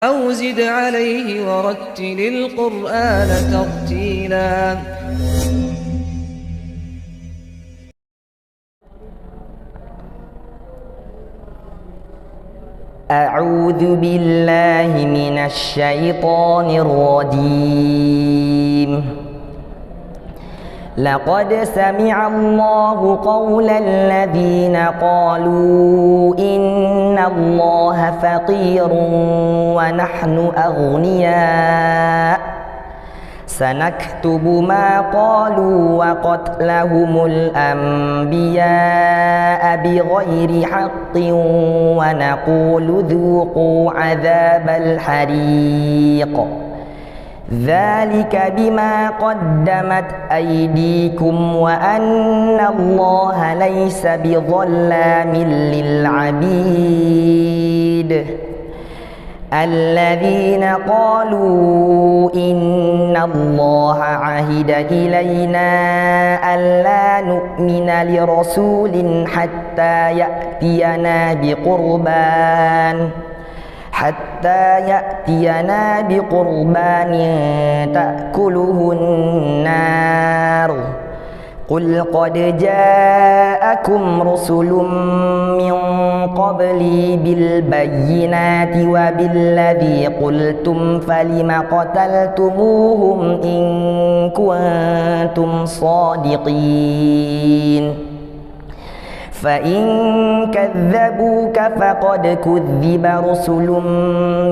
أو زد عليه ورتل القرآن ترتيلا. أعوذ بالله من الشيطان الرجيم. لقد سمع الله قول الذين قالوا إن الله فقير ونحن أغنياء سنكتب ما قالوا وقتلهم الأنبياء بغير حق ونقول ذوقوا عذاب الحريق ذلك بما قدمت أيديكم وأن الله ليس بظلام للعبيد. الذين قالوا إن الله عهد إلينا ألا نؤمن لرسول حتى يأتينا بقربان تأكله النار. قل قد جاءكم رسل من قبلي بالبينات وبالذي قلتم فلم قتلتموهم إن كنتم صادقين. فإن كذبوك فقد كذب رسل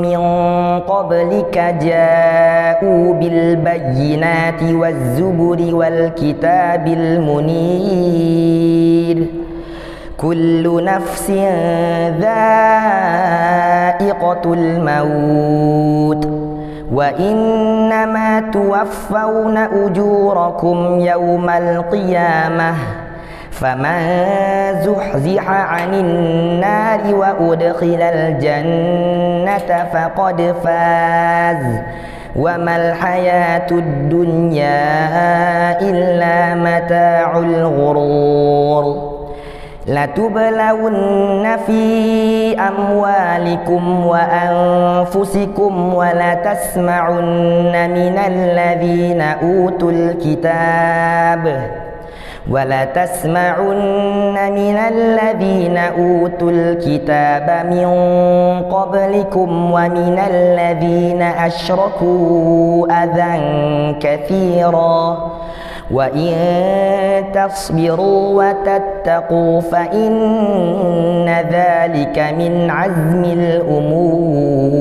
من قبلك جاءوا بالبينات والزبر والكتاب المنير. كل نفس ذائقة الموت وإنما توفون أجوركم يوم القيامة فمن زحزح عن النار وأدخل الجنة فقد فاز وما الحياة الدنيا إلا متاع الغرور. لتبلون في أموالكم وأنفسكم ولتسمعن من الذين أوتوا الكتاب من قبلكم ومن الذين أشركوا أذى كثيرا وإن تصبروا وتتقوا فإن ذلك من عزم الأمور.